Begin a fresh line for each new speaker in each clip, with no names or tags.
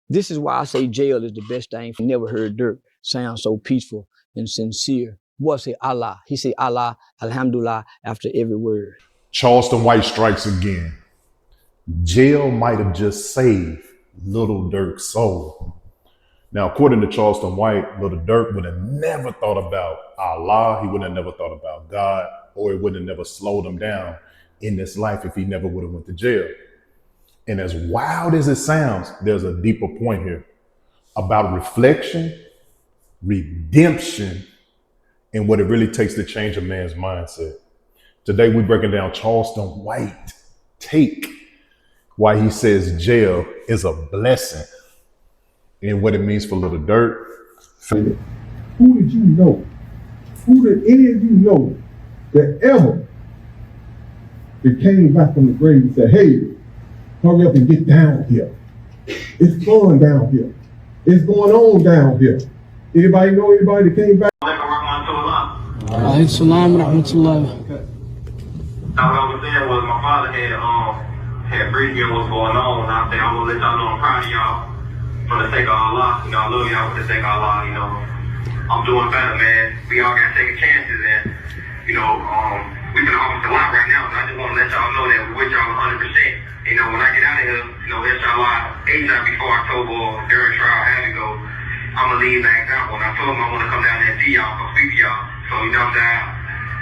This is why I say jail is the best thing. I never heard Durk sound so peaceful and sincere. Boy say Allah. He say Allah, Alhamdulillah after every word.
Charelston White strikes again. Jail might have just saved Lil Durk's soul. Now, according to Charelston White, Lil Durk would have never thought about Allah. He would have never thought about God, or it would have never slowed him down in this life if he never would have went to jail. And as wild as it sounds, there's a deeper point here about reflection, redemption, and what it really takes to change a man's mindset. Today, we're breaking down Charelston White take why he says jail is a blessing and what it means for Lil Durk.
Who did you know? Who did any of you know that ever that came back from the grave and said, hey, hurry up and get down here. It's going down here. It's going on down here. Anybody know anybody that came back?
Alaikum salam wa rahmatullah.
What I was saying was my father had briefed me on what's going on, and I said I'm gonna let y'all know I'm proud of y'all for the sake of Allah. You know, I love y'all for the sake of Allah. You know, I'm doing better, man. We all got second chances, and you know, we can accomplish a lot right now. So I just want to let y'all know that we're with y'all 100%. You know, when I get out of here, you know, inshallah, ASAP before October or during trial, have to go. I'm gonna leave that example, and I told him I want to come down there and see y'all, come speak to y'all. So you know what I'm saying?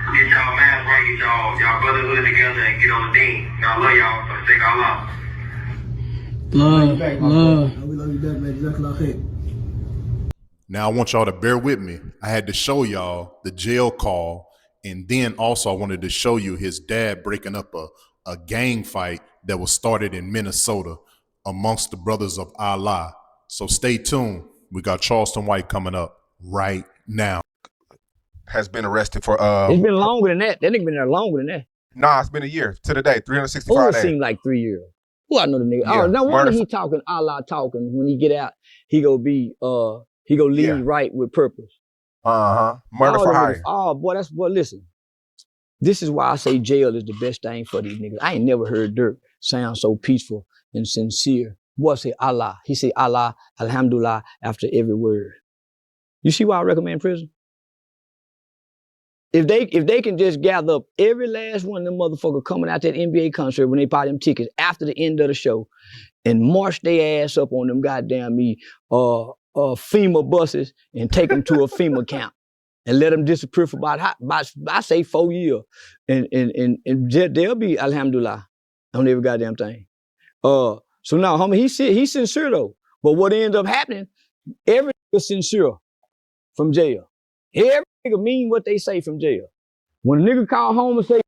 Get y'all math right, get y'all brotherhood together and get on the deen. I love y'all for the sake of Allah.
Love.
We love you back, man. Jazakallah khair.
Now, I want y'all to bear with me. I had to show y'all the jail call, and then also I wanted to show you his dad breaking up a gang fight that was started in Minnesota amongst the brothers of Allah. So stay tuned. We got Charelston White coming up right now.
Has been arrested for
It's been longer than that. That nigga been there longer than that.
Nah, it's been a year to the day, 365
Oh, it
days.
seemed like 3 years. Who I know the nigga.
Yeah,
Oh, no wonder
murder-
he talking Allah talking. When he get out, he go lead
Yeah.
right with purpose.
Murder
All
for
them
hire.
niggas- Oh boy, that's boy. Listen, this is why I say jail is the best thing for these niggas. I ain't never heard Durk sound so peaceful and sincere. Boy say Allah. He say Allah, Alhamdulillah after every word. You see why I recommend prison? If they can just gather up every last one of them motherfuckers coming out that NBA concert when they buy them tickets after the end of the show and march their ass up on them goddamn FEMA buses and take them to a FEMA camp and let them disappear for about I say 4 years and they'll be Alhamdulillah on every goddamn thing. So now, homie, he's sincere though. But what ends up happening, every nigga sincere from jail. Every nigga mean what they say from jail. When a nigga call home and say,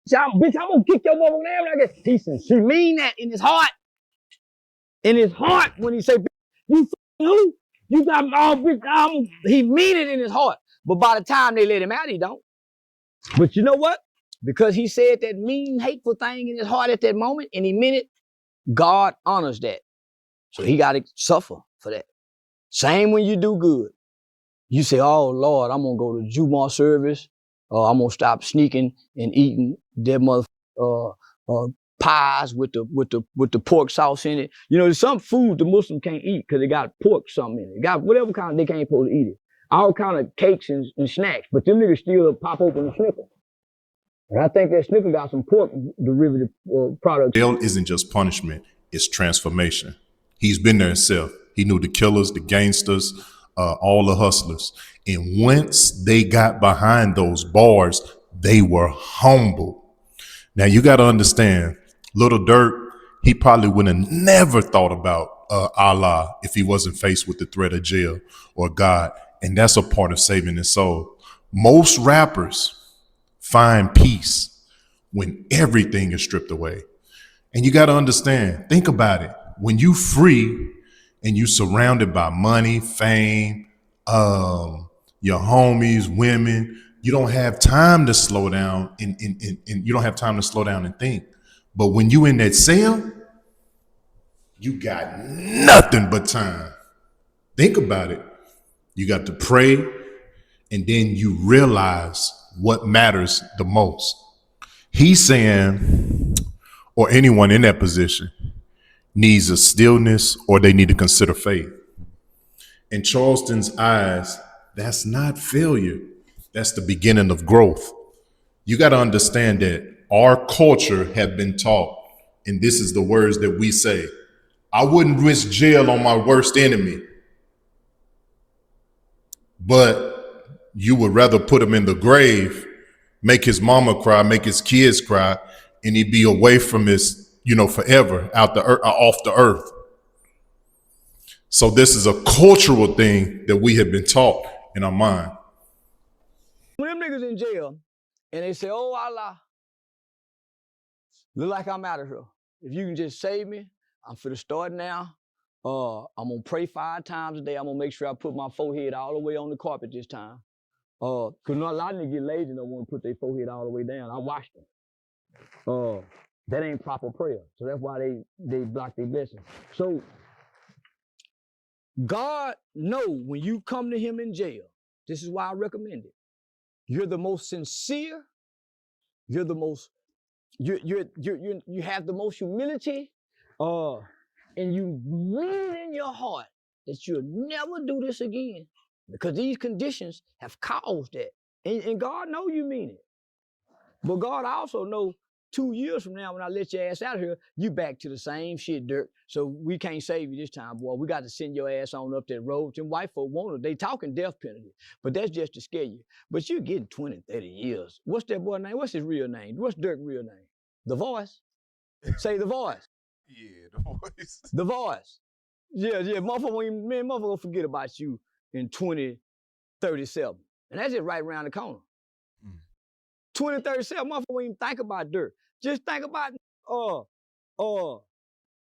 bitch, I'm gonna kick your motherfucking ass, he sincere mean that in his heart. In his heart, when he say, you who? You got all bitch, he mean it in his heart. But by the time they let him out, he don't. But you know what? Because he said that mean, hateful thing in his heart at that moment, and he meant it, God honors that. So he got to suffer for that. Same when you do good. You say, oh, Lord, I'm going to go to Jumu'ah service, or I'm going to stop sneaking and eating their pies with the pork sauce in it. You know, there's some food the Muslim can't eat because they got pork something in it. They got whatever kind, they can't supposed to eat it. All kind of cakes and snacks, but them niggas still pop open a Snicker. And I think that Snicker got some pork derivative products.
Jail isn't just punishment, it's transformation. He's been there himself. He knew the killers, the gangsters, all the hustlers. And once they got behind those bars, they were humble. Now you got to understand, Lil Durk, he probably would have never thought about Allah if he wasn't faced with the threat of jail or God. And that's a part of saving his soul. Most rappers find peace when everything is stripped away. And you got to understand, think about it. When you free and you surrounded by money, fame, your homies, women, you don't have time to slow down and you don't have time to slow down and think. But when you in that cell, you got nothing but time. Think about it. You got to pray, and then you realize what matters the most. He's saying, or anyone in that position, needs a stillness or they need to consider faith. In Charleston's eyes, that's not failure. That's the beginning of growth. You got to understand that our culture have been taught, and this is the words that we say, I wouldn't risk jail on my worst enemy, but you would rather put him in the grave, make his mama cry, make his kids cry, and he'd be away from his, forever off the earth. So this is a cultural thing that we have been taught in our mind.
When them niggas in jail and they say, oh Allah, look like I'm out of here. If you can just save me, I'm finna start now. I'm gonna pray 5 times a day. I'm gonna make sure I put my forehead all the way on the carpet this time. Cause not a lot of niggas get lazy and don't want to put their forehead all the way down. I watched them. That ain't proper prayer. So that's why they block their blessings. So God know when you come to him in jail, this is why I recommend it. You're the most sincere. You're the most, you have the most humility. And you mean in your heart that you'll never do this again. Because these conditions have caused that. And God know you mean it. But God also know 2 years from now when I let your ass out of here, you back to the same shit, Durk. So we can't save you this time, boy. We got to send your ass on up that road. Them white folk want it. They talking death penalty. But that's just to scare you. But you're getting 20, 30 years. What's that boy name? What's his real name? What's Durk's real name? The Voice? Say The Voice.
Yeah, The Voice.
The Voice. Yeah. Motherfucker gonna forget about you in 2037. And that's just right around the corner. 2037, motherfucker won't even think about Durk. Just think about,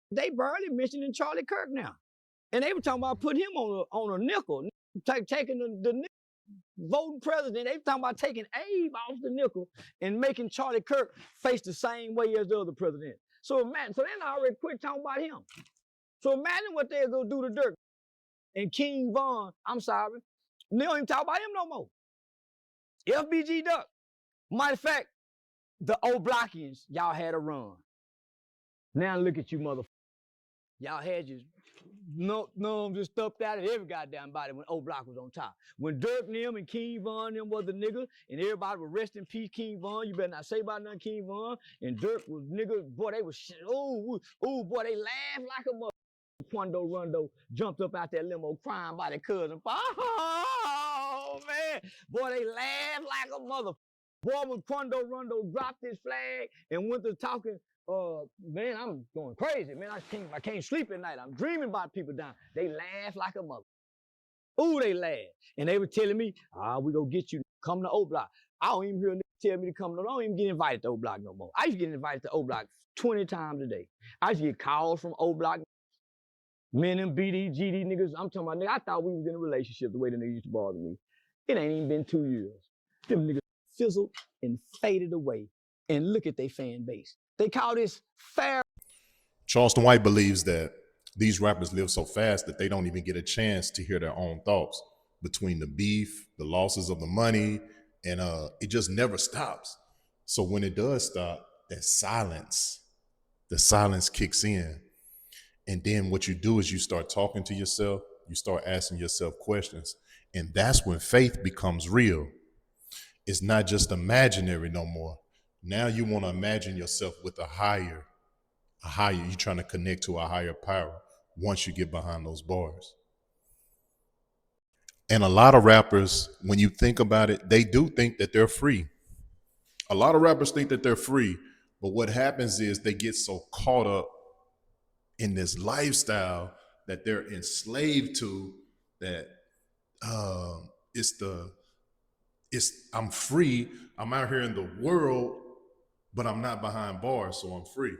they barely mentioning Charlie Kirk now. And they were talking about putting him on a nickel, taking the nickel, voting president. They were talking about taking Abe off the nickel and making Charlie Kirk face the same way as the other president. So imagine, so they already quit talking about him. So imagine what they're gonna do to Durk. And King Von, I'm sorry, they don't even talk about him no more. FBG Duck. Matter of fact, the old Blockians, y'all had a run. Now look at you, motherfucker. Y'all had your just stuffed out of every goddamn body when old Block was on top. When Durk and them and King Von them was the nigga, and everybody was rest in peace, King Von. You better not say about nothing, King Von. And Durk was nigga, boy, they was boy, they laughed like a mother. Quando Rondo jumped up out that limo crying by their cousin. Oh, man. Boy, they laughed like a mother. Boy, when Quando Rondo dropped his flag and went to talking, man, I'm going crazy. Man, I can't sleep at night. I'm dreaming about people dying. They laughed like a mother. Ooh, they laughed. And they were telling me, we gonna get you. Come to O Block. I don't even hear a nigga tell me to come. I don't even get invited to O Block no more. I used to get invited to O Block 20 times a day. I used to get calls from O Block. Men and BD, GD niggas, I'm talking about, nigga, I thought we was in a relationship the way the niggas used to bother me. It ain't even been 2 years. Them niggas fizzled and faded away. And look at their fan base. They call this fair.
Charelston White believes that these rappers live so fast that they don't even get a chance to hear their own thoughts between the beef, the losses of the money, and it just never stops. So when it does stop, the silence kicks in. And then what you do is you start talking to yourself, you start asking yourself questions, and that's when faith becomes real. It's not just imaginary no more. Now you want to imagine yourself with a higher, you're trying to connect to a higher power once you get behind those bars. And a lot of rappers, when you think about it, they do think that they're free. A lot of rappers think that they're free, but what happens is they get so caught up in this lifestyle that they're enslaved to, that I'm free, I'm out here in the world, but I'm not behind bars, so I'm free.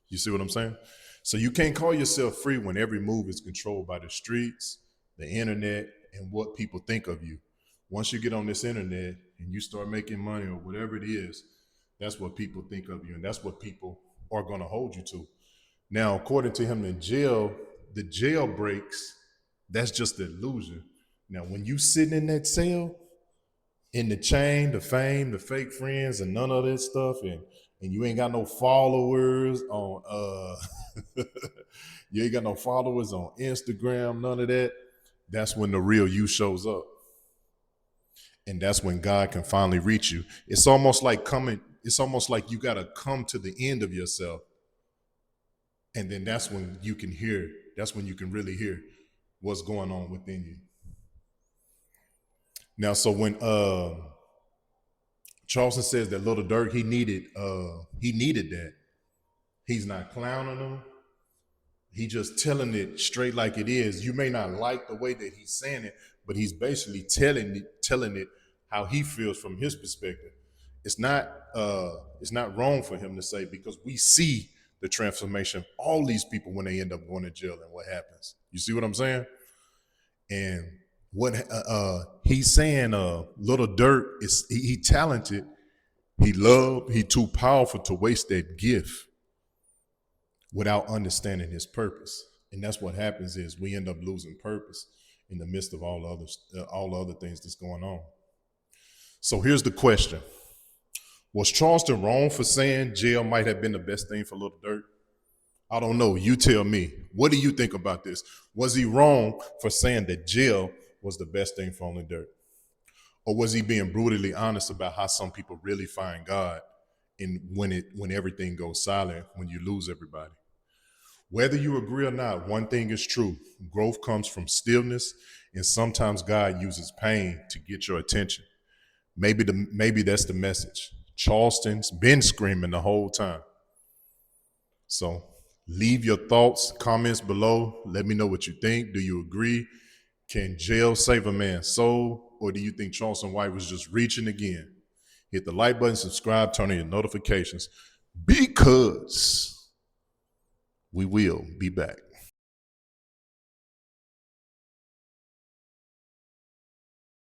You see what I'm saying? So you can't call yourself free when every move is controlled by the streets, the internet, and what people think of you. Once you get on this internet and you start making money or whatever it is, that's what people think of you, and that's what people are gonna hold you to. Now, according to him in jail, the jail breaks, that's just the illusion. Now, when you sitting in that cell, in the chain, the fame, the fake friends, and none of that stuff, and and you ain't got no followers on you ain't got no followers on Instagram, none of that, that's when the real you shows up. And that's when God can finally reach you. It's almost like you gotta come to the end of yourself. And then that's when you can really hear what's going on within you. Now, so when Charleston says that Lil Durk, he needed that. He's not clowning him. He just telling it straight like it is. You may not like the way that he's saying it, but he's basically telling it how he feels from his perspective. It's not wrong for him to say, because we see the transformation of all these people when they end up going to jail and what happens. You see what I'm saying? And what he's saying, Lil Durk he talented, he loved, he too powerful to waste that gift without understanding his purpose. And that's what happens is we end up losing purpose in the midst of all the other things that's going on. So here's the question. Was Charleston wrong for saying jail might have been the best thing for Lil Durk? I don't know. You tell me. What do you think about this? Was he wrong for saying that jail was the best thing for Lil Durk? Or was he being brutally honest about how some people really find God when everything goes silent, when you lose everybody? Whether you agree or not, one thing is true. Growth comes from stillness, and sometimes God uses pain to get your attention. Maybe that's the message. Charleston's been screaming the whole time. So leave your thoughts, comments below. Let me know what you think. Do you agree? Can jail save a man's soul? Or do you think Charelston White was just reaching again? Hit the like button, subscribe, turn on your notifications, because we will be back.